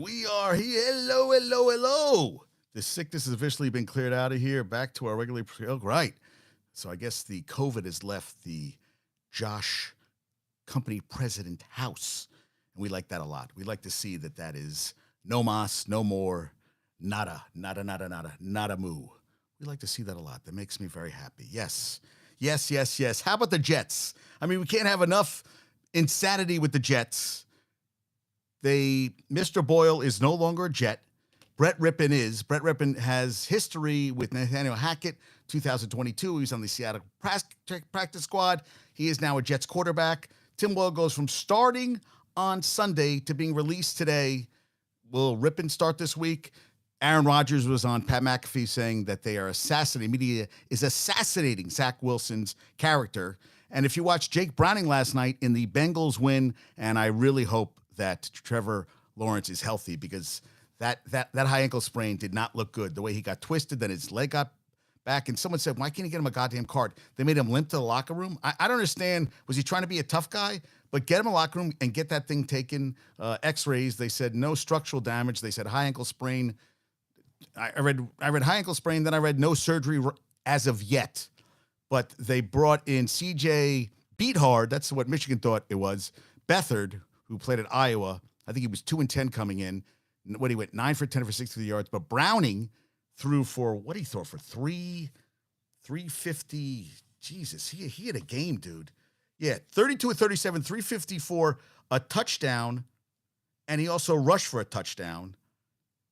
We are here. Hello, hello, hello. The sickness has officially been cleared out of here. Back to our regular. Oh, right. So I guess the COVID has left the Josh company president house. And we like that a lot. We like to see that is no mas, no more, nada, nada, nada, nada, nada moo. We like to see that a lot. That makes me very happy. Yes, yes, yes, yes. How about the Jets? I mean, we can't have enough insanity with the Jets. Mr. Boyle is no longer a Jet. Brett Rippon is. Brett Rippon has history with Nathaniel Hackett. 2022, he was on the Seattle practice squad. He is now a Jets quarterback. Tim Boyle goes from starting on Sunday to being released today. Will Rippon start this week? Aaron Rodgers was on Pat McAfee saying that they are assassinating, media is assassinating Zach Wilson's character. And if you watched Jake Browning last night in the Bengals win, and I really hope that Trevor Lawrence is healthy because that high ankle sprain did not look good. The way he got twisted, then his leg got back, and someone said, why can't he get him a goddamn card? They made him limp to the locker room. I don't understand. Was he trying to be a tough guy? But get him a locker room and get that thing taken. X-rays. They said no structural damage. They said high ankle sprain. I read high ankle sprain. Then I read no surgery as of yet. But they brought in C.J. Beathard. That's what Michigan thought it was. Beathard, who played at Iowa. I think he was 2-10 coming in. When he went 9 for 10 for 60 yards. But Browning threw for, what did he throw for? 350. Jesus, he had a game, dude. Yeah, 32 of 37, 354, a touchdown, and he also rushed for a touchdown.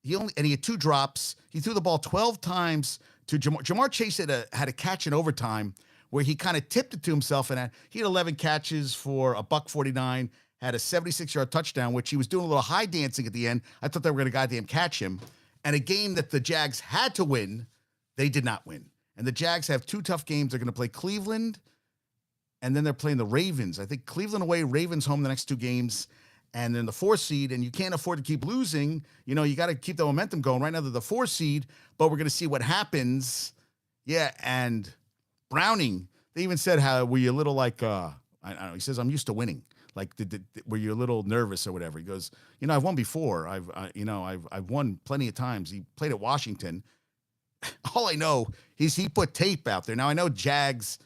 He had 2 drops. He threw the ball 12 times to Jamar Chase had a catch in overtime where he kind of tipped it to himself, and he had 11 catches for $149, had a 76-yard touchdown, which he was doing a little high dancing at the end. I thought they were going to goddamn catch him. And a game that the Jags had to win, they did not win. And the Jags have 2 tough games. They're going to play Cleveland, and then they're playing the Ravens. I think Cleveland away, Ravens home the next 2 games. And then the 4 seed, and you can't afford to keep losing. You know, you got to keep the momentum going. Right now, they're the 4 seed, but we're going to see what happens. Yeah, and Browning, they even said, how were you a little like, I don't know, he says, I'm used to winning. Like, were you a little nervous or whatever? He goes, I've won before. I've won plenty of times. He played at Washington. All I know is he put tape out there. Now, I know Jags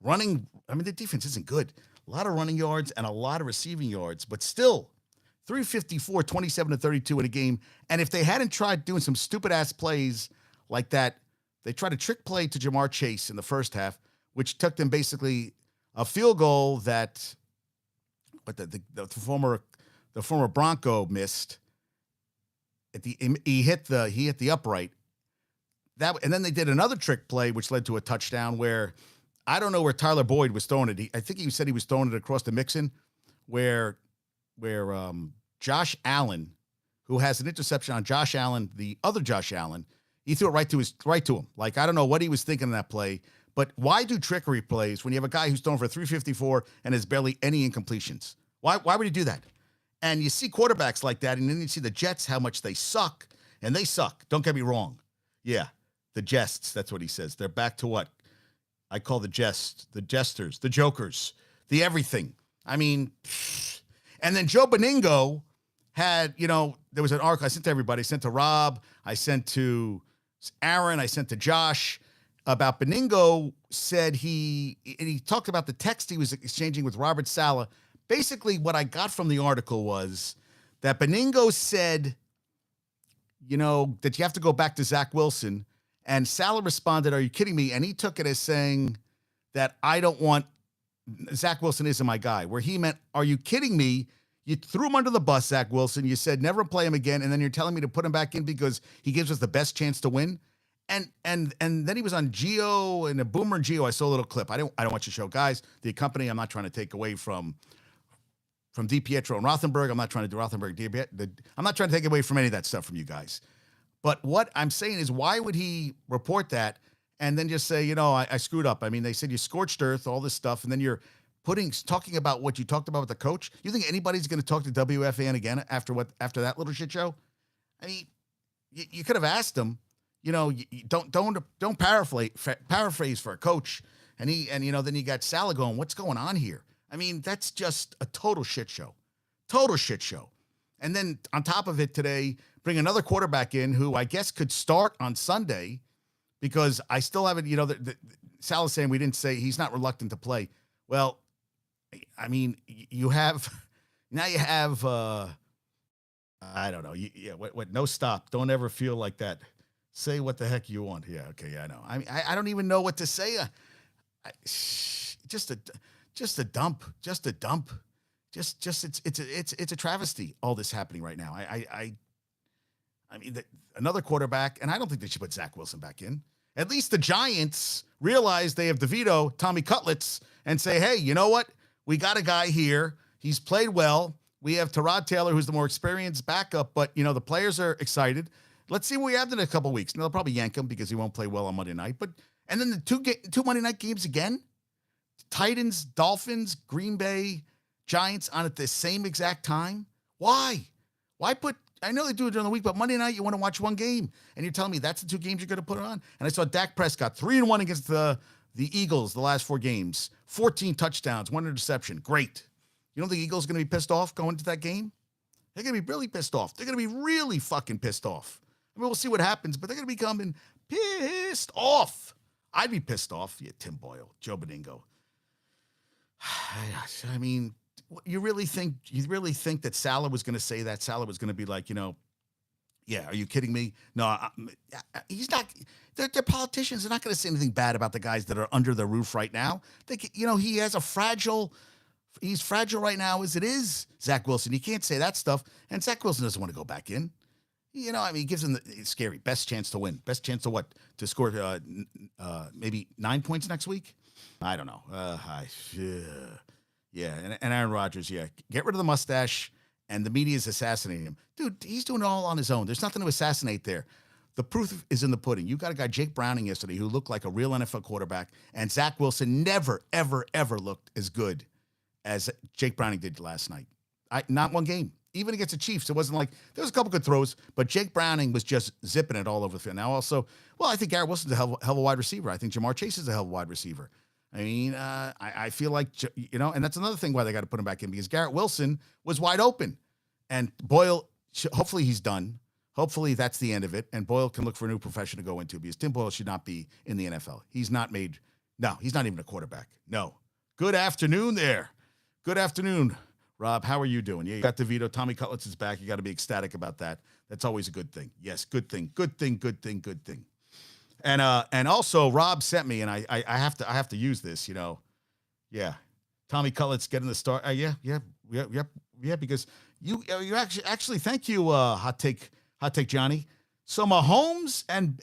running, the defense isn't good. A lot of running yards and a lot of receiving yards, but still 354, 27 to 32 in a game. And if they hadn't tried doing some stupid ass plays like that, they tried a trick play to Jamar Chase in the first half, which took them basically a field goal that the former Bronco missed. He hit the upright. And then they did another trick play, which led to a touchdown where I don't know where Tyler Boyd was throwing it. I think he said he was throwing it across the Mixon, where Josh Allen, who has an interception on Josh Allen, the other Josh Allen, he threw it right to him. Like, I don't know what he was thinking in that play, but why do trickery plays when you have a guy who's throwing for 354 and has barely any incompletions? Why would he do that? And you see quarterbacks like that, and then you see the Jets, how much they suck, and they suck. Don't get me wrong. Yeah, the Jests, that's what he says. They're back to what I call the jesters, the jokers, the everything. And then Joe Beningo had, there was an article I sent to everybody. I sent to Rob. I sent to Aaron. I sent to Josh about Beningo. Said he talked about the text he was exchanging with Robert Saleh. Basically, what I got from the article was that Beningo said, that you have to go back to Zach Wilson. And Saleh responded, are you kidding me? And he took it as saying that I don't want, Zach Wilson isn't my guy. Where he meant, are you kidding me? You threw him under the bus, Zach Wilson. You said never play him again. And then you're telling me to put him back in because he gives us the best chance to win. And then he was on Geo and a Boomer and Geo. I saw a little clip. I don't watch the show. Guys, the company, I'm not trying to take away from DiPietro and Rothenberg. I'm not trying to do Rothenberg. I'm not trying to take away from any of that stuff from you guys. But what I'm saying is, why would he report that and then just say, I screwed up? They said you scorched earth, all this stuff, and then you're talking about what you talked about with the coach. You think anybody's going to talk to WFAN again after that little shit show? You could have asked him, don't paraphrase for a coach. And then you got Saleh going, what's going on here? That's just a total shit show. Total shit show. And then on top of it today, bring another quarterback in who I guess could start on Sunday because I still haven't, Sal is saying we didn't say he's not reluctant to play. Well, I mean, you have I don't know. What? No stop. Don't ever feel like that. Say what the heck you want. Yeah. Okay. Yeah, I know. I mean, I don't even know what to say. Just a dump. It's a travesty. All this happening right now. I mean, another quarterback, and I don't think they should put Zach Wilson back in. At least the Giants realize they have DeVito, Tommy Cutlets, and say, hey, you know what? We got a guy here. He's played well. We have Tyrod Taylor, who's the more experienced backup, but, the players are excited. Let's see what we have in a couple of weeks. Now, they'll probably yank him because he won't play well on Monday night. And then the two Monday night games again, Titans, Dolphins, Green Bay, Giants on at the same exact time. Why? Why put, I know they do it during the week, but Monday night you want to watch one game. And you're telling me that's the two games you're going to put on? And I saw Dak Prescott 3-1 against the Eagles the last 4 games. 14 touchdowns, 1 interception. Great. You don't think the Eagles are going to be pissed off going into that game? They're going to be really pissed off. They're going to be really fucking pissed off. I mean, we'll see what happens, but they're going to be coming pissed off. I'd be pissed off. Yeah, Tim Boyle, Joe Beningo. I mean, you really think that Salah was going to say that? Salah was going to be like, yeah, are you kidding me? No, he's not. They're politicians. They're not going to say anything bad about the guys that are under the roof right now. He has he's fragile right now as it is, Zach Wilson. You can't say that stuff. And Zach Wilson doesn't want to go back in. He gives him it's scary. Best chance to win. Best chance to what? To score maybe 9 points next week? I don't know. Yeah, and Aaron Rodgers, yeah. Get rid of the mustache, and the media is assassinating him. Dude, he's doing it all on his own. There's nothing to assassinate there. The proof is in the pudding. You got a guy, Jake Browning, yesterday, who looked like a real NFL quarterback, and Zach Wilson never, ever, ever looked as good as Jake Browning did last night. Not one game. Even against the Chiefs, it wasn't like there was a couple good throws, but Jake Browning was just zipping it all over the field. Now, also, I think Garrett Wilson's a hell of a wide receiver. I think Jamar Chase is a hell of a wide receiver. I mean, I feel like, and that's another thing why they got to put him back in because Garrett Wilson was wide open. And Boyle, hopefully he's done. Hopefully that's the end of it. And Boyle can look for a new profession to go into because Tim Boyle should not be in the NFL. He's not even a quarterback. No. Good afternoon there. Good afternoon, Rob. How are you doing? Yeah, you got DeVito. Tommy Cutlets is back. You got to be ecstatic about that. That's always a good thing. Yes, good thing. And also Rob sent me, and I have to use this, Yeah. Tommy Cutlets getting the start. Yeah, because you actually thank you, hot take Johnny. So Mahomes and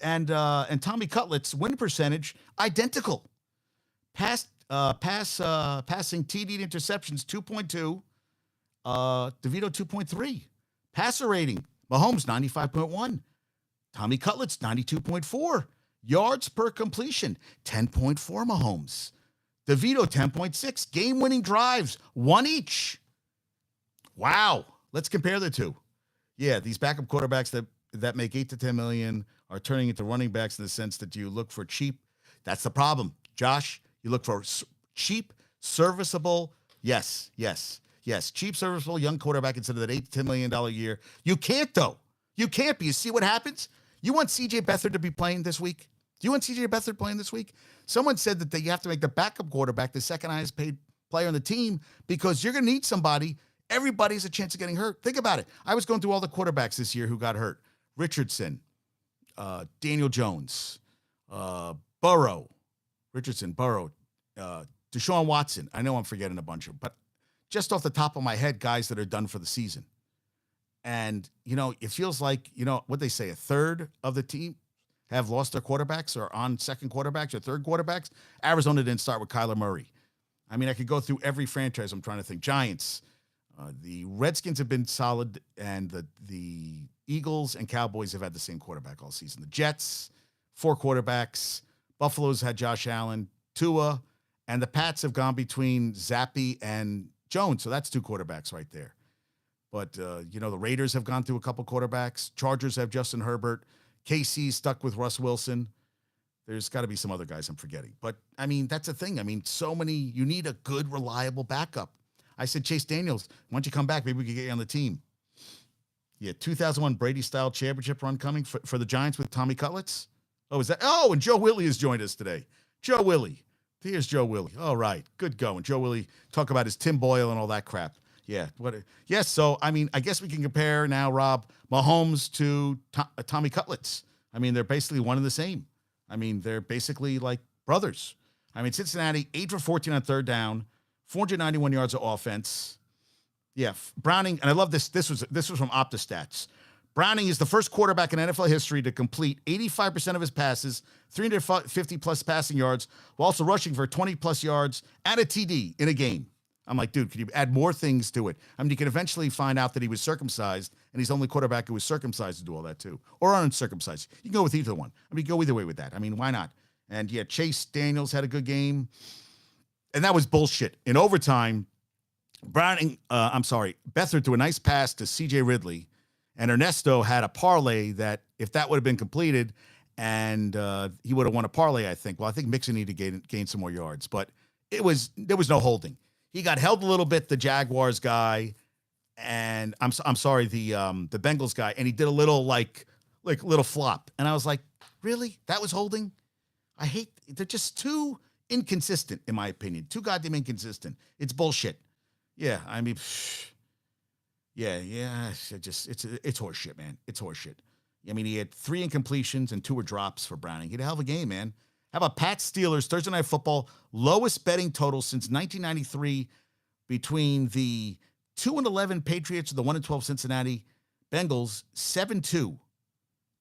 Tommy Cutlets win percentage identical. Passing TD to interceptions 2.2, DeVito 2.3. Passer rating, Mahomes 95.1, Tommy Cutlets 92.4. Yards per completion, 10.4 Mahomes. DeVito, 10.6. Game-winning drives, 1 each. Wow. Let's compare the two. Yeah, these backup quarterbacks that make $8 to $10 million are turning into running backs in the sense that you look for cheap. That's the problem. Josh, you look for cheap, serviceable, yes, cheap, serviceable young quarterback instead of that $8 to $10 million a year. You can't, though. You can't be. You see what happens? You want C.J. Beathard to be playing this week? Do you want C.J. Beathard playing this week? Someone said that you have to make the backup quarterback the second highest paid player on the team because you're going to need somebody. Everybody has a chance of getting hurt. Think about it. I was going through all the quarterbacks this year who got hurt. Richardson, Daniel Jones, Burrow, Deshaun Watson. I know I'm forgetting a bunch of them, but just off the top of my head, guys that are done for the season. And, it feels like, what they say, a third of the team have lost their quarterbacks or on second quarterbacks or third quarterbacks. Arizona didn't start with Kyler Murray. I mean, I could go through every franchise. I'm trying to think. Giants, the Redskins have been solid, and the Eagles and Cowboys have had the same quarterback all season. The Jets, 4 quarterbacks. Buffalo's had Josh Allen, Tua, and the Pats have gone between Zappi and Jones. So that's 2 quarterbacks right there. But, the Raiders have gone through a couple quarterbacks. Chargers have Justin Herbert. KC stuck with Russ Wilson. There's got to be some other guys I'm forgetting. But, I mean, that's the thing. I mean, you need a good, reliable backup. I said, Chase Daniels, why don't you come back? Maybe we can get you on the team. Yeah, 2001 Brady-style championship run coming for the Giants with Tommy Cutlets. Oh, is that? Oh, and Joe Willie has joined us today. Joe Willie. Here's Joe Willie. All right, good going. Joe Willie, talk about his Tim Boyle and all that crap. Yeah, yes, so, I mean, I guess we can compare now, Rob, Mahomes to Tommy Cutlets. I mean, they're basically one and the same. I mean, they're basically like brothers. I mean, Cincinnati, 8 for 14 on third down, 491 yards of offense. Yeah, Browning, and I love this. This was from OptaStats. Browning is the first quarterback in NFL history to complete 85% of his passes, 350-plus passing yards, while also rushing for 20-plus yards and a TD in a game. I'm like, dude, can you add more things to it? I mean, you can eventually find out that he was circumcised, and he's the only quarterback who was circumcised to do all that, too. Or uncircumcised. You can go with either one. I mean, go either way with that. I mean, why not? And, yeah, Chase Daniels had a good game. And that was bullshit. In overtime, Beathard threw a nice pass to C.J. Ridley, and Ernesto had a parlay that if that would have been completed, and he would have won a parlay, I think. Well, I think Mixon needed to gain some more yards, but there was no holding. He got held a little bit, the Jaguars guy, and the Bengals guy, and he did a little like little flop, and I was like, really? That was holding? They're just too inconsistent, in my opinion. Too goddamn inconsistent. It's bullshit. Yeah, I mean, it's horseshit, man. It's horseshit. I mean, he had 3 incompletions and 2 were drops for Browning. He had a hell of a game, man. How about Pats Steelers, Thursday Night Football, lowest betting total since 1993 between the 2-11 Patriots and the 1-12 Cincinnati Bengals, 7-2.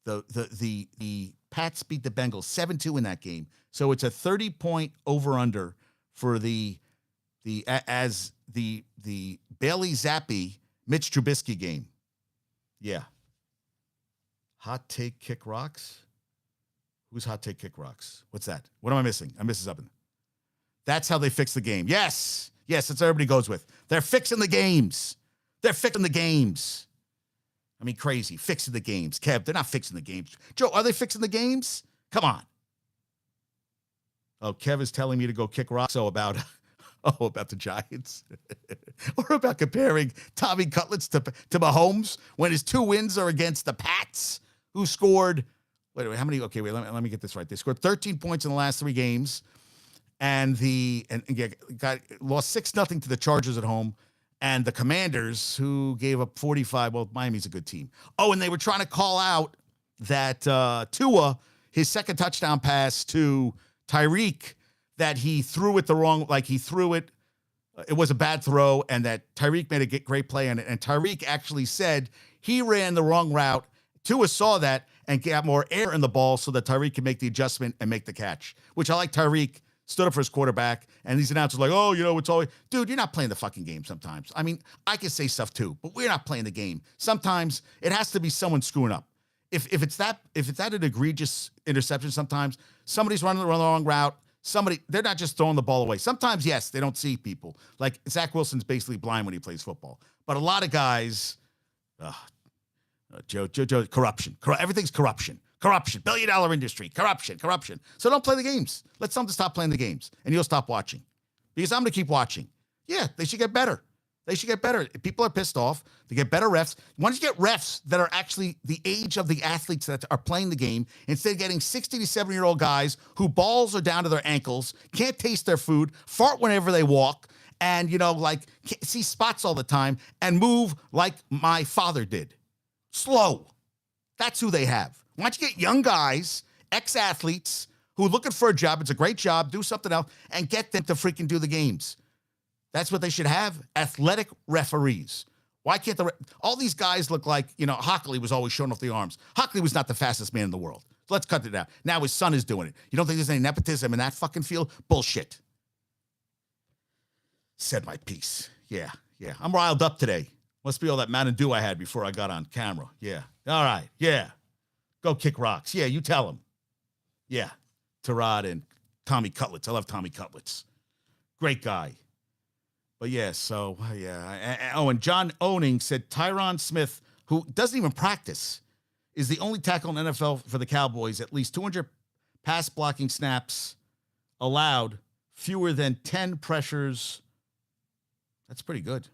The Pats beat the Bengals 7-2 in that game. So it's a 30-point over-under for the Bailey Zappi Mitch Trubisky game. Yeah. Hot Take Kick Rocks? Who's Hot Take Kick Rocks? What's that? What am I missing? I missing something. That's how they fix the game. Yes. Yes, that's what everybody goes with. They're fixing the games. They're fixing the games. I mean, crazy. Fixing the games. Kev, they're not fixing the games. Joe, are they fixing the games? Come on. Oh, Kev is telling me to go kick rocks. About the Giants. Or about comparing Tommy Cutlets to Mahomes when his 2 wins are against the Pats, who scored, how many? Okay, let me get this right. They scored 13 points in the last 3 games, and lost 6-0 to the Chargers at home, and the Commanders, who gave up 45. Well, Miami's a good team. Oh, and they were trying to call out that Tua, his second touchdown pass to Tyreek, that he threw it it was a bad throw, and that Tyreek made a great play on it. And Tyreek actually said he ran the wrong route. Tua saw that and got more air in the ball so that Tyreek can make the adjustment and make the catch, which I like. Tyreek stood up for his quarterback, and these announcers like, oh, it's always, dude, you're not playing the fucking game sometimes. I mean, I can say stuff too, but we're not playing the game. Sometimes it has to be someone screwing up. If it's that an egregious interception, sometimes somebody's running the wrong route. They're not just throwing the ball away. Sometimes, yes, they don't see people. Like Zach Wilson's basically blind when he plays football. But a lot of guys, Joe, corruption. Everything's corruption. Corruption. $billion industry. Corruption. So don't play the games. Let someone stop playing the games, and you'll stop watching. Because I'm going to keep watching. Yeah, they should get better. If people are pissed off, they get better refs. Why don't you get refs that are actually the age of the athletes that are playing the game, instead of getting 60 to 70-year-old guys who balls are down to their ankles, can't taste their food, fart whenever they walk, and, see spots all the time, and move like my father did. Slow. That's who they have. Why don't you get young guys, ex-athletes, who are looking for a job, it's a great job, do something else, and get them to freaking do the games. That's what they should have, athletic referees. Why can't all these guys look like, Hockley was always showing off the arms. Hockley was not the fastest man in the world. So let's cut it out. Now his son is doing it. You don't think there's any nepotism in that fucking field? Bullshit. Said my piece. Yeah. I'm riled up today. Must be all that Mountain Dew I had before I got on camera. Yeah. All right. Yeah. Go kick rocks. Yeah, you tell him. Yeah. Tarad and Tommy Cutlets. I love Tommy Cutlets. Great guy. But yeah, so yeah. And John Owning said Tyron Smith, who doesn't even practice, is the only tackle in NFL for the Cowboys. At least 200 pass blocking snaps allowed, fewer than 10 pressures. That's pretty good.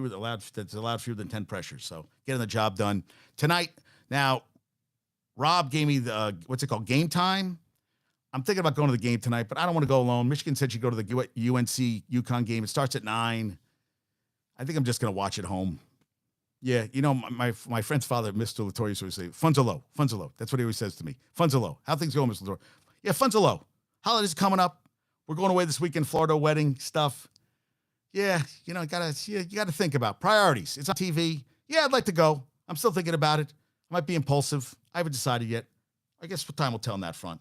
That's allowed fewer than 10 pressures. So getting the job done tonight. Now, Rob gave me the, what's it called, game time. I'm thinking about going to the game tonight, but I don't want to go alone. Michigan said she'd go to the UNC UConn game. It starts at 9. I think I'm just going to watch at home. Yeah, you know, my friend's father, Mr. Latour, used to always say, funds are low. That's what he always says to me. Funds are low. How things going, Mr. Latour? Yeah, funds are low. Holidays coming up. We're going away this weekend, Florida, wedding stuff. Yeah, you know, you gotta think about priorities. It's on TV. Yeah, I'd like to go. I'm still thinking about it. I might be impulsive. I haven't decided yet. I guess time will tell on that front.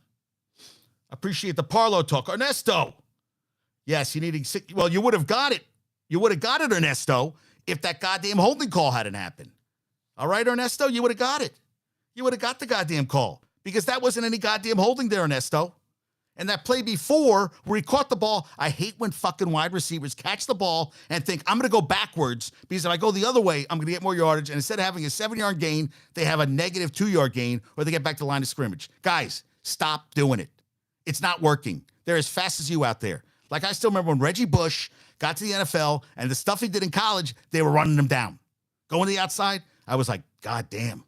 Appreciate the Parlo talk. Ernesto. Yes, you need to, well, you would have got it. You would have got it, Ernesto, if that goddamn holding call hadn't happened. All right, Ernesto, you would have got it. You would have got the goddamn call because that wasn't any goddamn holding there, Ernesto. And that play before where he caught the ball, I hate when fucking wide receivers catch the ball and think, I'm going to go backwards because if I go the other way, I'm going to get more yardage. And instead of having a 7-yard gain, they have a negative 2-yard gain or they get back to the line of scrimmage. Guys, stop doing it. It's not working. They're as fast as you out there. Like I still remember when Reggie Bush got to the NFL and the stuff he did in college, they were running him down. Going to the outside, I was like, God damn.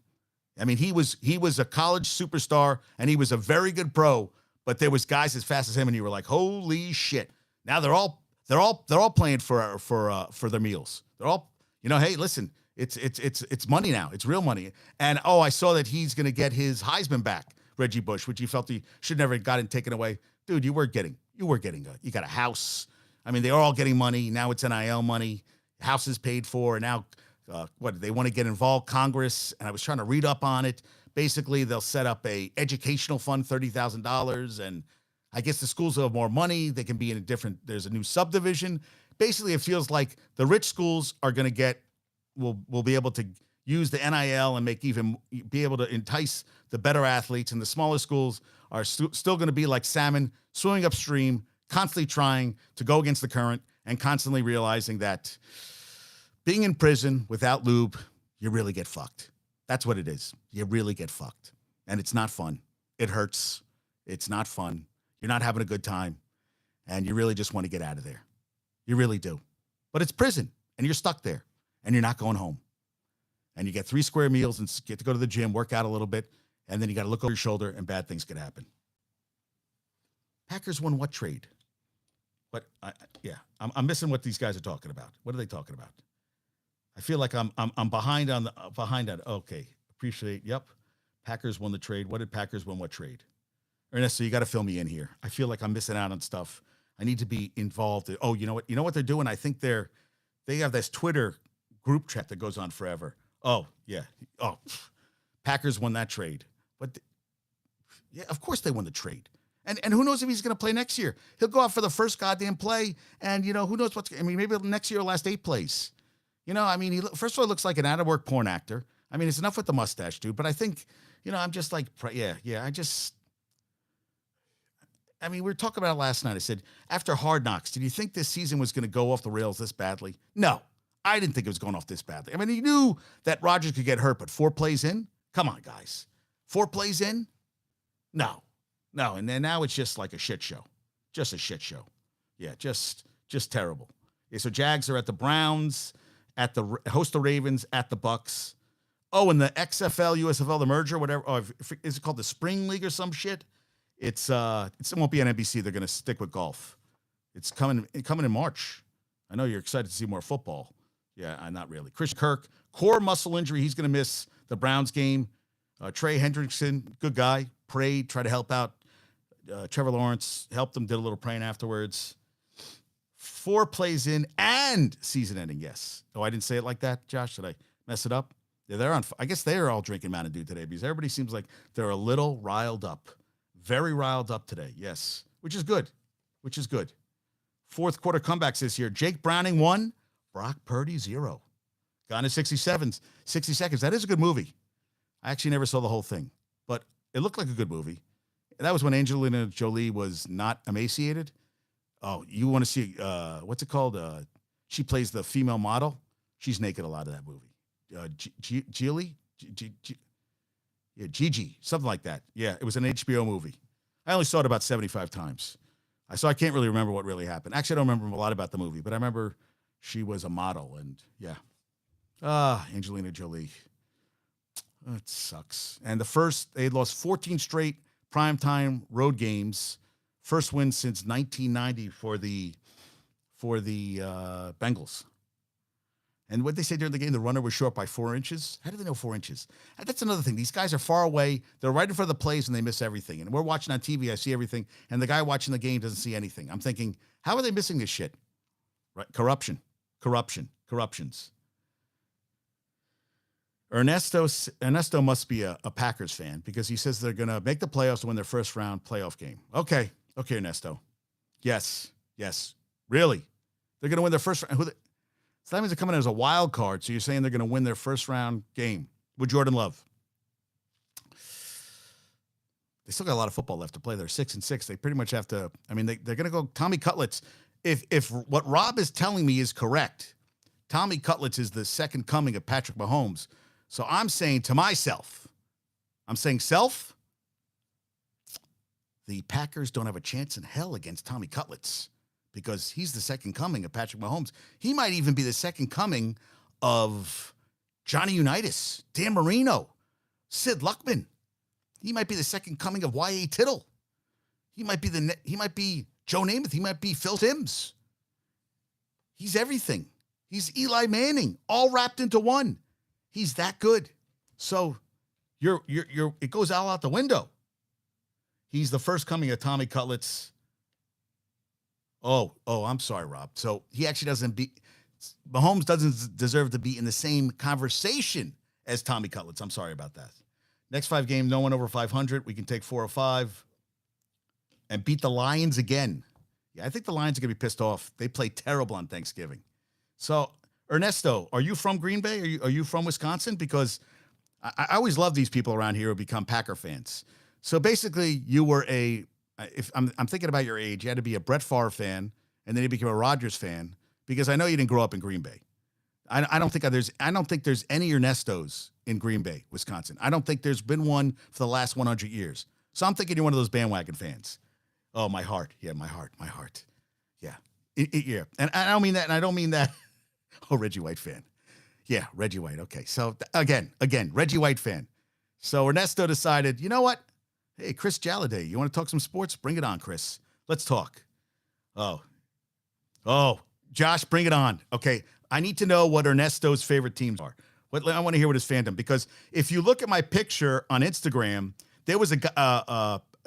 I mean, he was a college superstar and he was a very good pro, but there was guys as fast as him and you were like, holy shit. Now they're all playing for their meals. They're all, you know, hey, listen, it's money now. It's real money. And I saw that he's going to get his Heisman back, Reggie Bush, which he felt he should never have gotten taken away. Dude, you got a house. I mean, they're all getting money. Now it's NIL money. House is paid for. And now, they want to get involved, Congress. And I was trying to read up on it. Basically, they'll set up a educational fund, $30,000. And I guess the schools will have more money. They can be in there's a new subdivision. Basically, it feels like the rich schools are going to will be able to use the NIL and be able to entice the better athletes. And the smaller schools are still going to be like salmon swimming upstream, constantly trying to go against the current and constantly realizing that being in prison without lube, you really get fucked. That's what it is. You really get fucked. And it's not fun. It hurts. It's not fun. You're not having a good time. And you really just want to get out of there. You really do. But it's prison and you're stuck there and you're not going home. And you get 3 square meals and get to go to the gym, work out a little bit. And then you got to look over your shoulder and bad things could happen. Packers won what trade? I'm missing what these guys are talking about. What are they talking about? I feel like I'm behind on. Okay, appreciate. Yep, Packers won the trade. What did Packers win? What trade? Ernesto, you got to fill me in here. I feel like I'm missing out on stuff. I need to be involved. Oh, you know what? You know what they're doing? I think they have this Twitter group chat that goes on forever. Oh yeah. Oh, Packers won that trade. But yeah, of course they won the trade. And who knows if he's going to play next year? He'll go out for the first goddamn play, and you know who knows maybe next year he'll last 8 plays. You know, I mean, he first of all looks like an out-of-work porn actor. I mean, it's enough with the mustache, dude. But I think, you know, I'm just like, we were talking about it last night. I said, after Hard Knocks, did you think this season was going to go off the rails this badly? No, I didn't think it was going off this badly. I mean, he knew that Rodgers could get hurt, but 4 plays in? Come on, guys. 4 plays in? No. And then now it's just like a shit show. Just a shit show. Yeah, just terrible. Yeah, so Jags are at the Browns, host the Ravens, at the Bucks. Oh, and the XFL, USFL, the merger, whatever. Oh, is it called the Spring League or some shit? It won't be on NBC. They're going to stick with golf. It's coming in March. I know you're excited to see more football. Yeah, not really. Chris Kirk, core muscle injury. He's going to miss the Browns game. Trey Hendrickson, good guy. Prayed, tried to help out. Trevor Lawrence helped him, did a little praying afterwards. 4 plays in and season ending, yes. Oh, I didn't say it like that, Josh? Did I mess it up? Yeah, I guess they're all drinking Mountain Dew today because everybody seems like they're a little riled up. Very riled up today, yes. Which is good. 4th quarter comebacks this year. Jake Browning 1, Brock Purdy 0. Gone to 60 seconds. That is a good movie. I actually never saw the whole thing, but it looked like a good movie. That was when Angelina Jolie was not emaciated. Oh, you want to see, what's it called? She plays the female model. She's naked a lot of that movie. Gigi, something like that. Yeah, it was an HBO movie. I only saw it about 75 times. I can't really remember what really happened. Actually, I don't remember a lot about the movie, but I remember She was a model, and yeah. Angelina Jolie. It sucks. And they had lost 14 straight primetime road games. First win since 1990 for the Bengals. And what they say during the game, the runner was short by 4 inches. How do they know 4 inches? That's another thing. These guys are far away. They're right in front of the plays, and they miss everything. And we're watching on TV. I see everything. And the guy watching the game doesn't see anything. I'm thinking, how are they missing this shit? Right? Corruptions. Ernesto must be a Packers fan because he says they're going to make the playoffs and win their first round playoff game. Okay, Ernesto. Yes. Really? They're going to win their first round. So that means they're coming in as a wild card. So you're saying they're going to win their first round game with Jordan Love. They still got a lot of football left to play. They're 6-6. They pretty much have to. I mean, they're going to go Tommy Cutlets. If what Rob is telling me is correct, Tommy Cutlets is the second coming of Patrick Mahomes. So I'm saying to myself, the Packers don't have a chance in hell against Tommy Cutlets because he's the second coming of Patrick Mahomes. He might even be the second coming of Johnny Unitas, Dan Marino, Sid Luckman. He might be the second coming of Y.A. Tittle. He might be Joe Namath. He might be Phil Simms. He's everything. He's Eli Manning, all wrapped into one. He's that good. So it goes all out the window. He's the first coming of Tommy Cutlets. Oh, I'm sorry, Rob. So he actually Mahomes doesn't deserve to be in the same conversation as Tommy Cutlets. I'm sorry about that. Next 5 games, no one over 500. We can take 4 or 5 and beat the Lions again. Yeah, I think the Lions are going to be pissed off. They play terrible on Thanksgiving. So, Ernesto, are you from Green Bay? Are you from Wisconsin? Because I always love these people around here who become Packer fans. So basically, you were if I'm thinking about your age, you had to be a Brett Favre fan, and then you became a Rodgers fan, because I know you didn't grow up in Green Bay. I don't think there's any Ernestos in Green Bay, Wisconsin. I don't think there's been one for the last 100 years. So I'm thinking you're one of those bandwagon fans. Oh, my heart. Yeah, my heart. Yeah. Yeah. And I don't mean that. And I don't mean that. Oh, Reggie White fan. Yeah, Reggie White. Okay. So again, Reggie White fan. So Ernesto decided, you know what? Hey, Chris Jaladay, you want to talk some sports? Bring it on, Chris. Let's talk. Oh, Josh, bring it on. Okay. I need to know what Ernesto's favorite teams are. I want to hear what his fandom, because if you look at my picture on Instagram, there was a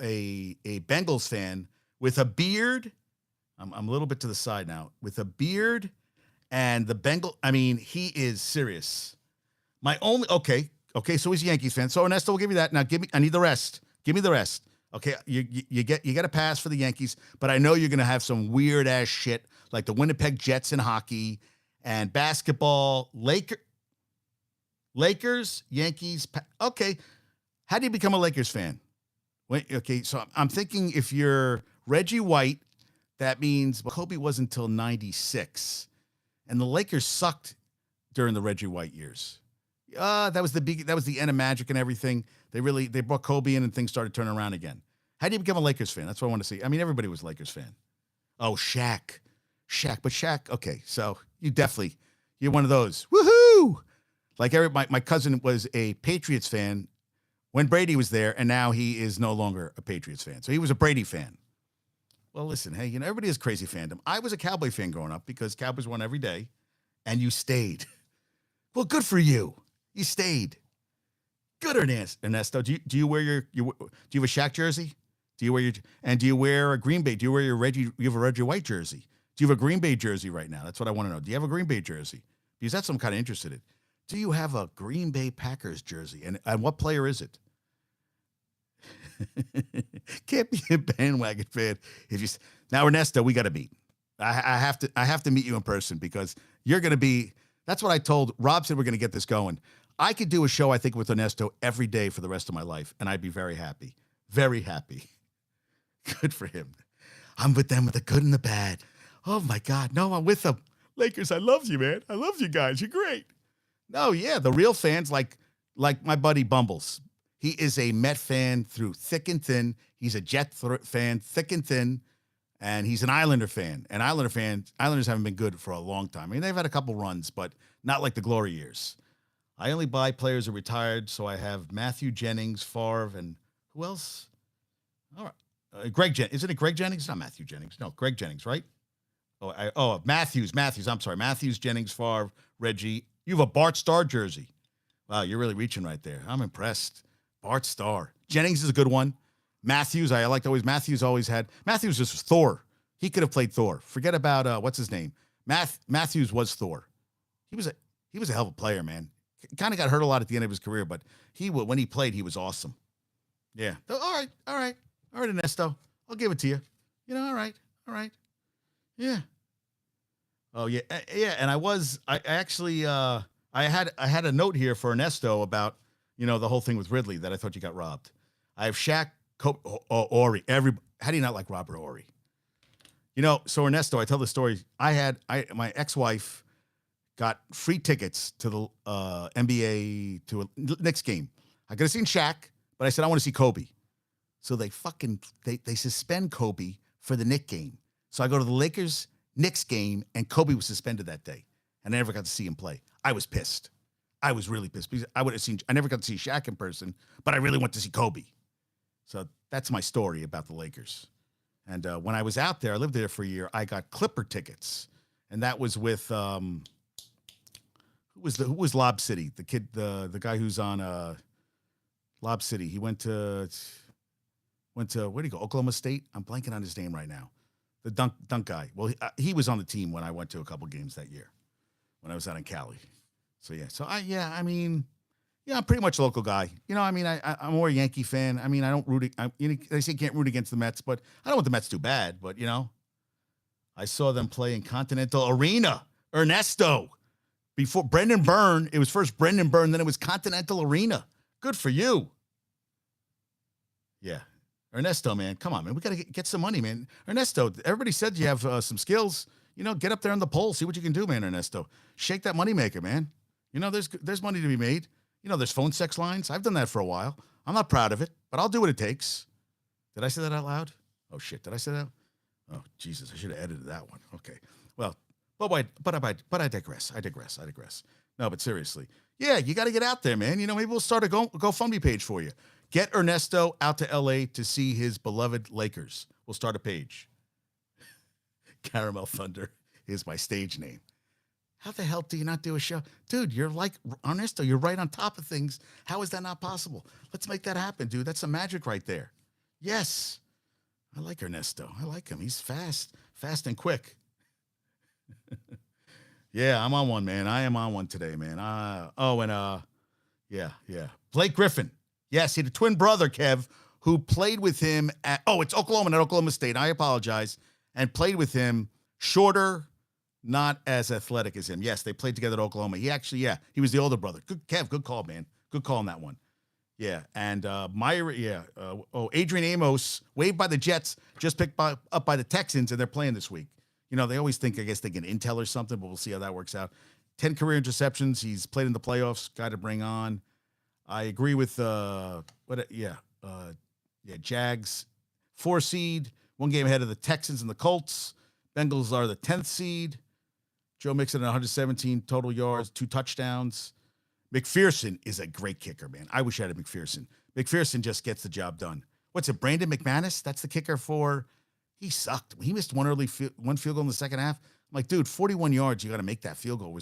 Bengals fan with a beard. I'm a little bit to the side now, with a beard and the Bengal. I mean, he is serious. Okay. So he's a Yankees fan. So Ernesto will give you that. Now I need the rest. Give me the rest. Okay. You get a pass for the Yankees, but I know you're going to have some weird ass shit like the Winnipeg Jets in hockey and basketball, Lakers, Yankees. Okay. How do you become a Lakers fan? Wait, okay. So I'm thinking if you're Reggie White, that means Kobe wasn't until 96, and the Lakers sucked during the Reggie White years. That was the end of Magic and everything. They brought Kobe in and things started turning around again. How do you become a Lakers fan? That's what I want to see. I mean, everybody was a Lakers fan. Oh, Shaq. Okay, so you're one of those. Woohoo! Like my cousin was a Patriots fan when Brady was there, and now he is no longer a Patriots fan. So he was a Brady fan. Well, listen, hey, everybody has crazy fandom. I was a Cowboy fan growing up because Cowboys won every day, and you stayed. Well, good for you. You stayed. Good, Ernesto. Do you wear do you have a Shaq jersey? Do you wear a Green Bay? Do you wear you have a Reggie White jersey? Do you have a Green Bay jersey right now? That's what I want to know. Do you have a Green Bay jersey? Because that's what I'm kind of interested in. Do you have a Green Bay Packers jersey? And what player is it? Can't be a bandwagon fan now, Ernesto. We got to meet. I have to meet you in person because you're going to be. That's what I told Rob. Said we're going to get this going. I could do a show, I think, with Ernesto every day for the rest of my life, and I'd be very happy. Very happy. Good for him. I'm with them with the good and the bad. Oh my God, no, I'm with them. Lakers, I love you, man. I love you guys. You're great. No, yeah, the real fans like my buddy Bumbles. He is a Met fan through thick and thin. He's a Jet fan, thick and thin. And he's an Islander fan. And Islanders haven't been good for a long time. I mean, they've had a couple runs, but not like the glory years. I only buy players who are retired, so I have Matthew Jennings, Favre, and who else? All right. Greg Jennings. Isn't it Greg Jennings? Not Matthew Jennings. No, Greg Jennings, right? Matthews. I'm sorry. Matthews, Jennings, Favre, Reggie. You have a Bart Starr jersey. Wow, you're really reaching right there. I'm impressed. Bart Starr. Jennings is a good one. Matthews, Matthews was Thor. He could have played Thor. Forget about what's his name. Matthews was Thor. He was a hell of a player, man. Kind of got hurt a lot at the end of his career, but when he played, he was awesome. Yeah. All right, Ernesto. I'll give it to you. All right. Yeah. Oh yeah, yeah. And I had a note here for Ernesto about the whole thing with Ridley that I thought you got robbed. I have Shaq, Ori. How do you not like Robert Ori? So Ernesto, I tell the story. My ex-wife got free tickets to the NBA to a Knicks game. I could have seen Shaq, but I said I want to see Kobe. So they suspend Kobe for the Knicks game. So I go to the Lakers-Knicks game, and Kobe was suspended that day, and I never got to see him play. I was pissed. I was really pissed because I never got to see Shaq in person, but I really went to see Kobe. So that's my story about the Lakers. And when I was out there, I lived there for a year. I got Clipper tickets, and that was with who was Lob City? The kid, the guy who's on Lob City. He went to where did he go? Oklahoma State. I'm blanking on his name right now. The dunk guy. Well, he was on the team when I went to a couple games that year when I was out in Cali. So yeah. I'm pretty much a local guy. I'm more a Yankee fan. I don't root. They say you can't root against the Mets, but I don't want the Mets too bad. But I saw them play in Continental Arena. Ernesto, before Brendan Byrne, it was first Brendan Byrne, then it was Continental Arena. Good for you. Yeah, Ernesto, man, come on, man, we gotta get some money, man. Ernesto, everybody said you have some skills. Get up there on the pole, see what you can do, man. Ernesto, shake that moneymaker, man. There's money to be made. There's phone sex lines. I've done that for a while. I'm not proud of it, but I'll do what it takes. Did I say that out loud? Oh, shit. Did I say that? Oh, Jesus. I should have edited that one. Okay. Well, but I digress. No, but seriously. Yeah, you got to get out there, man. Maybe we'll start a GoFundMe page for you. Get Ernesto out to L.A. to see his beloved Lakers. We'll start a page. Caramel Thunder is my stage name. How the hell do you not do a show? Dude, you're like Ernesto. You're right on top of things. How is that not possible? Let's make that happen, dude. That's some magic right there. Yes. I like Ernesto. I like him. He's fast and quick. Yeah, I'm on one, man. I am on one today, man. Yeah. Blake Griffin. Yes, he had a twin brother, Kev, who played with him it's Oklahoma, not Oklahoma State. I apologize. And played with him, shorter, not as athletic as him. Yes, they played together at Oklahoma. He was the older brother. Good, Kev, good call, man. Good call on that one. Yeah, and Adrian Amos, waived by the Jets, just picked up by the Texans, and they're playing this week. They always think, I guess, they get intel or something, but we'll see how that works out. 10 career interceptions. He's played in the playoffs. Guy to bring on. I agree with Jags, 4 seed, 1 game ahead of the Texans and the Colts. Bengals are the 10th seed. Joe Mixon at 117 total yards, 2 touchdowns. McPherson is a great kicker, man. I wish I had a McPherson. McPherson just gets the job done. What's it, Brandon McManus? That's the kicker for. He sucked. He missed one field goal in the second half. I'm like, dude, 41 yards, you got to make that field goal.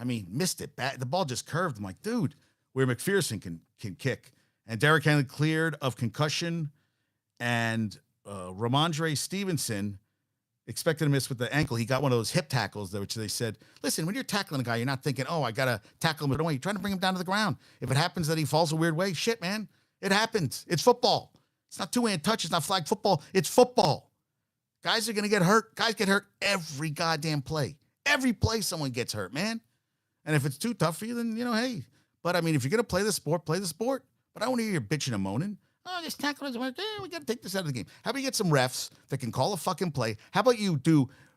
Missed it. The ball just curved. I'm like, dude, where McPherson can kick. And Derrick Henry cleared of concussion. And Ramondre Stevenson expected to miss with the ankle. He got one of those hip tackles, which they said, listen, when you're tackling a guy, you're not thinking, I got to tackle him. You're trying to bring him down to the ground. If it happens that he falls a weird way, shit, man, it happens. It's football. It's not two-hand touch. It's not flag football. It's football. Guys are going to get hurt. Guys get hurt every goddamn play. Every play someone gets hurt, man. And if it's too tough for you, then, hey. But, if you're going to play the sport, play the sport. But I don't want to hear you bitching and moaning. This tackle doesn't work. We got to take this out of the game. How about you get some refs that can call a fucking play? How about you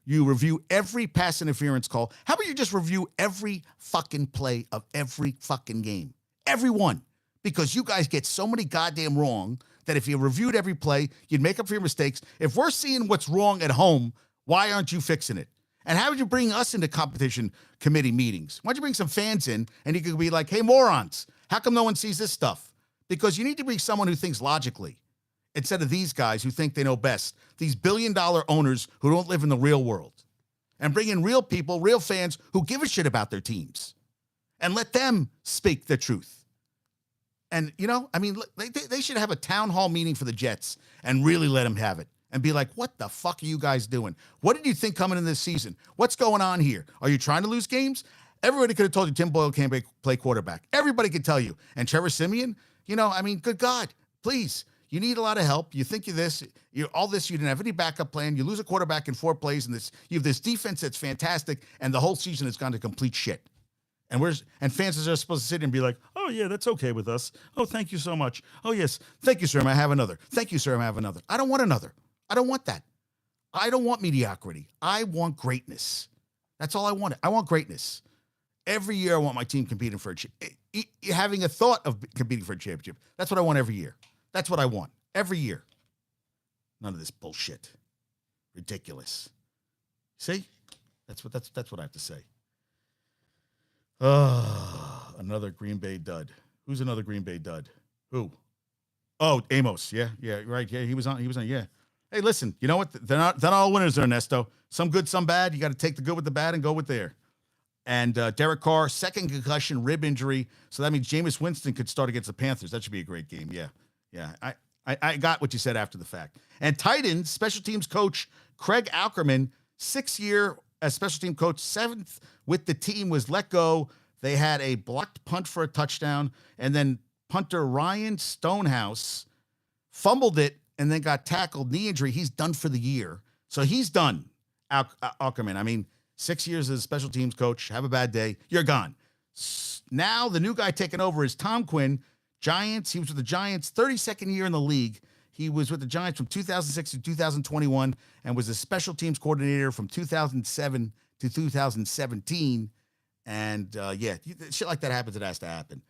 review every pass interference call? How about you just review every fucking play of every fucking game? Every one. because you guys get so many goddamn wrong that if you reviewed every play, you'd make up for your mistakes. If we're seeing what's wrong at home, why aren't you fixing it? And how would you bring us into competition committee meetings? Why don't you bring some fans in and you could be like, hey, morons, how come no one sees this stuff? Because you need to be someone who thinks logically instead of these guys who think they know best, these billion-dollar owners who don't live in the real world. And bring in real people, real fans who give a shit about their teams and let them speak the truth. And, you know, I mean, they should have a town hall meeting for the Jets and really let them have it and be like, what the fuck are you guys doing? What did you think coming in this season? What's going on here? Are you trying to lose games? Everybody could have told you Tim Boyle can't play quarterback. Everybody could tell you. And Trevor Siemian, you know, I mean, good God, please. You need a lot of help. You think you're this, you're all this, you didn't have any backup plan. You lose a quarterback in 4 plays, and you have this defense that's fantastic, and the whole season has gone to complete shit. And fans are supposed to sit and be like, oh, yeah, that's okay with us. Oh, thank you so much. Oh, yes. Thank you, sir. I have another. Thank you, sir. I have another. I don't want another. I don't want that. I don't want mediocrity. I want greatness. That's all I want. I want greatness. Every year I want my team competing for having a thought of competing for a championship. That's what I want every year. That's what I want every year. None of this bullshit. Ridiculous. See? That's what I have to say. Another Green Bay dud. Who's another Green Bay dud? Who? Oh, Amos. Yeah, right. Yeah, he was on. Yeah. Hey, listen. You know what? They're not all winners, Ernesto. Some good, some bad. You got to take the good with the bad and go with there. And Derek Carr, second concussion, rib injury. So that means Jameis Winston could start against the Panthers. That should be a great game. Yeah. I got what you said after the fact. And Titans special teams coach Craig Aukerman, 6-year as special team coach, 7th with the team, was let go. They had a blocked punt for a touchdown, and then punter Ryan Stonehouse fumbled it and then got tackled, knee injury. He's done for the year. So he's done, Aukerman. I mean, 6 years as a special teams coach. Have a bad day. You're gone. Now the new guy taking over is Tom Quinn. Giants. He was with the Giants, 32nd year in the league. He was with the Giants from 2006 to 2021 and was a special teams coordinator from 2007 to 2017. And, shit like that happens. It has to happen.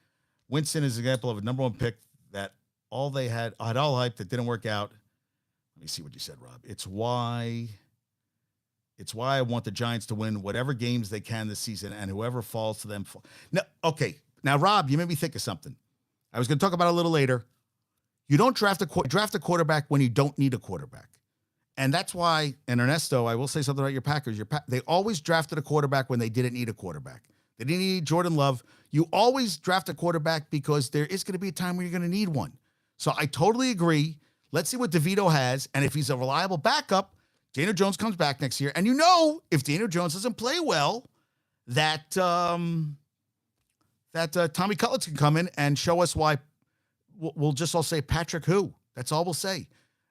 Winston is an example of a number 1 pick that all they had all hype that didn't work out. Let me see what you said, Rob. It's why I want the Giants to win whatever games they can this season, and whoever falls to them. No, okay. Now, Rob, you made me think of something. I was going to talk about it a little later. You don't draft a quarterback when you don't need a quarterback. And that's why, and Ernesto, I will say something about your Packers. They always drafted a quarterback when they didn't need a quarterback. They didn't need Jordan Love. You always draft a quarterback because there is going to be a time where you're going to need one. So I totally agree. Let's see what DeVito has. And if he's a reliable backup, Daniel Jones comes back next year. And you know, if Daniel Jones doesn't play well, that Tommy Cutlets can come in and show us why. We'll just all say Patrick who. That's all we'll say.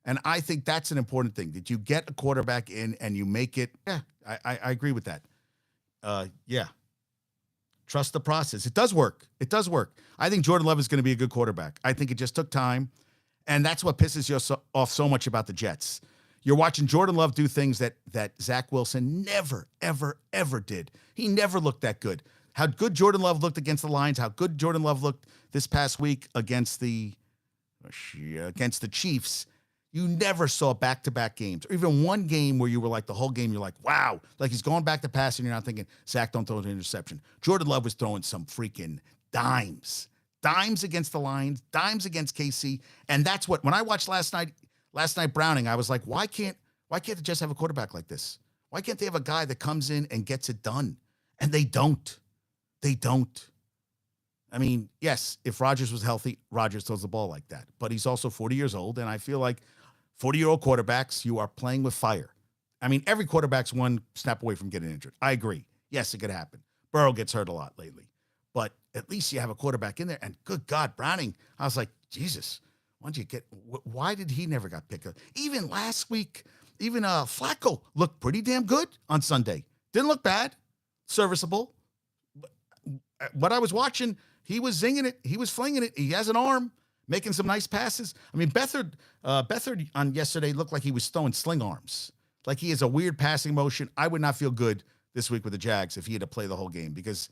And I think that's an important thing, that you get a quarterback in and you make it. Yeah, I agree with that. Trust the process. It does work. It does work. I think Jordan Love is going to be a good quarterback. I think it just took time. And that's what pisses you off so much about the Jets. You're watching Jordan Love do things that Zach Wilson never, ever, ever did. He never looked that good. How good Jordan Love looked against the Lions, how good Jordan Love looked this past week against the Chiefs. You never saw back-to-back games, or even one game where you were like, the whole game, you're like, wow, like he's going back to pass, and you're not thinking, Zach, don't throw an interception. Jordan Love was throwing some freaking dimes against the Lions, dimes against KC, and that's what, when I watched last night Browning, I was like, why can't the Jets have a quarterback like this? Why can't they have a guy that comes in and gets it done? And they don't. They don't. I mean, yes, if Rodgers was healthy, Rodgers throws the ball like that. But he's also 40 years old, and I feel like 40-year-old quarterbacks, you are playing with fire. I mean, every quarterback's one snap away from getting injured. I agree. Yes, it could happen. Burrow gets hurt a lot lately. But at least you have a quarterback in there. And good God, Browning, I was like, Jesus, why did he never got picked up? Even last week, Flacco looked pretty damn good on Sunday. Didn't look bad. Serviceable. What I was watching, he was zinging it. He was flinging it. He has an arm, making some nice passes. I mean, Beathard on yesterday looked like he was throwing sling arms. Like he has a weird passing motion. I would not feel good this week with the Jags if he had to play the whole game, because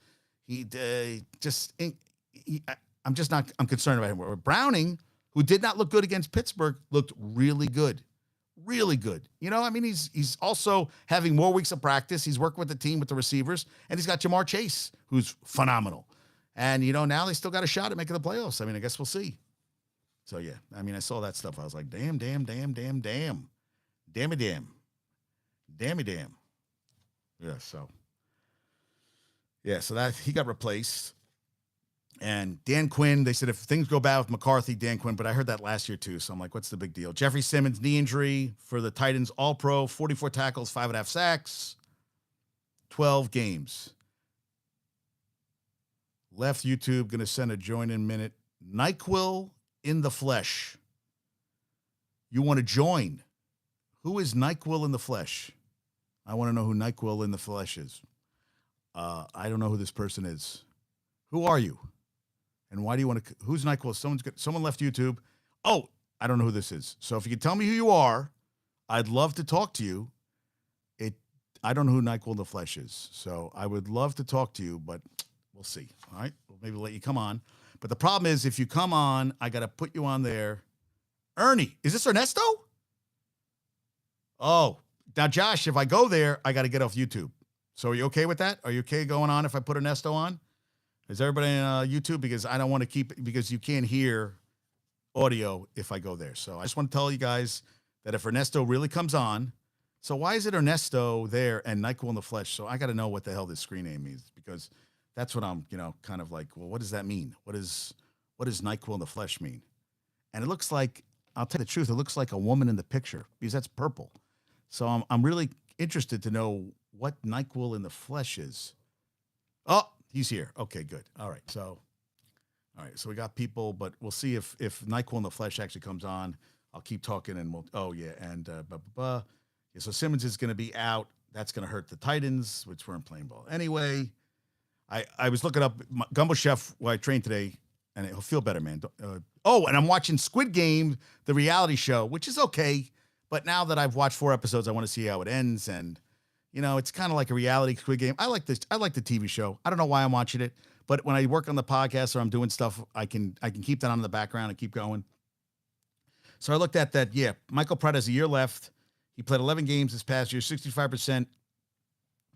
I'm concerned about him. Browning, who did not look good against Pittsburgh, looked really good. Really good. You know, I mean, he's also having more weeks of practice. He's working with the team, with the receivers, and he's got Jamar Chase, who's phenomenal. And, you know, now they still got a shot at making the playoffs. I mean, I guess we'll see. So, yeah, I mean, I saw that stuff. I was like, damn. Yeah, so that he got replaced. And Dan Quinn, they said if things go bad with McCarthy, Dan Quinn, but I heard that last year too. So I'm like, what's the big deal? Jeffrey Simmons, knee injury for the Titans, All-Pro, 44 tackles, 5.5 sacks, 12 games. Left YouTube, going to send a join-in minute. NyQuil in the flesh. You want to join? Who is NyQuil in the flesh? I want to know who NyQuil in the flesh is. I don't know who this person is. Who are you? And why do you want to? Who's NyQuil? Someone left YouTube. Oh, I don't know who this is. So if you could tell me who you are, I'd love to talk to you. I don't know who NyQuil in the flesh is. So I would love to talk to you, but we'll see. All right, we'll maybe let you come on. But the problem is, if you come on, I got to put you on there. Ernie, is this Ernesto? Oh, now Josh, if I go there, I got to get off YouTube. So are you okay with that? Are you okay going on if I put Ernesto on? Is everybody on YouTube? Because I don't want to because you can't hear audio if I go there. So I just want to tell you guys that if Ernesto really comes on, so why is it Ernesto there and NyQuil in the flesh? So I got to know what the hell this screen name means, because that's what I'm, kind of like, well, what does that mean? What does NyQuil in the flesh mean? And it looks like, I'll tell you the truth, it looks like a woman in the picture because that's purple. So I'm really interested to know what NyQuil in the flesh is. Oh, he's here. Okay, good. All right. So we got people, but we'll see if NyQuil in the flesh actually comes on. I'll keep talking and yeah, so Simmons is going to be out. That's going to hurt the Titans, which weren't playing ball. Anyway, I was looking up Gumbo Chef while I trained today, and he'll feel better, man. And I'm watching Squid Game, the reality show, which is okay. But now that I've watched 4 episodes, I want to see how it ends. And, it's kind of like a reality Squid Game. I like this. I like the TV show. I don't know why I'm watching it, but when I work on the podcast or I'm doing stuff, I can keep that on in the background and keep going. So I looked at that. Yeah, Michael Pratt has a year left. He played 11 games this past year, 65%,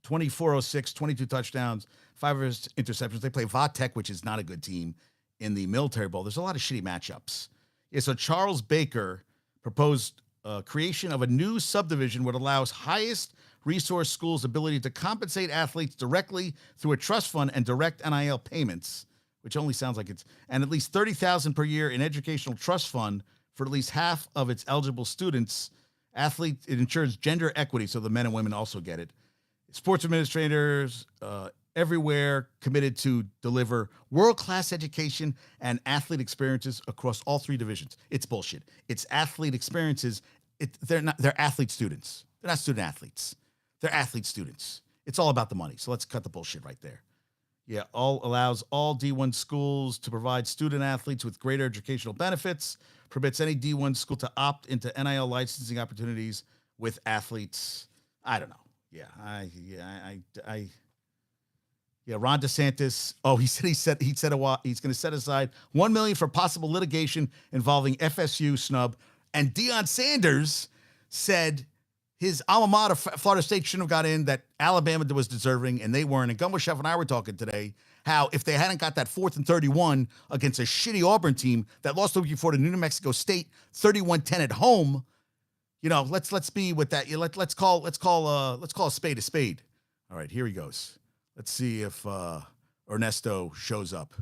2406, 22 touchdowns, 5 interceptions. They play Vatek, which is not a good team, in the Military Bowl. There's a lot of shitty matchups. Yeah, so Charles Baker proposed creation of a new subdivision which allows highest resource schools ability to compensate athletes directly through a trust fund and direct NIL payments, which only sounds like and at least $30,000 per year in educational trust fund for at least half of its eligible students. It ensures gender equity, so the men and women also get it. Sports administrators everywhere committed to deliver world-class education and athlete experiences across all 3 divisions. It's bullshit. It's athlete experiences. They're athlete students. They're not student athletes. They're athlete students. It's all about the money. So let's cut the bullshit right there. Yeah, allows all D1 schools to provide student athletes with greater educational benefits, permits any D1 school to opt into NIL licensing opportunities with athletes. I don't know. Yeah, Ron DeSantis. Oh, he said he's going to set aside $1 million for possible litigation involving FSU snub. And Deion Sanders said his alma mater, Florida State, shouldn't have got in, that Alabama was deserving, and they weren't. And Gumbo Chef and I were talking today how if they hadn't got that 4th and 31 against a shitty Auburn team that lost the week before to New Mexico State, 31-10 at home, let's be with that. Let's call a spade a spade. All right, here he goes. Let's see if Ernesto shows up.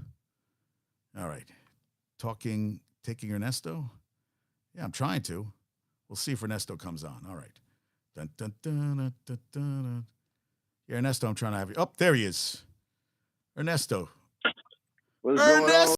All right, taking Ernesto. Yeah, I'm trying to. We'll see if Ernesto comes on. All right. Dun, dun, dun, dun, dun, dun. Yeah, Ernesto, I'm trying to have you. Oh, there he is. Ernesto. What's going on?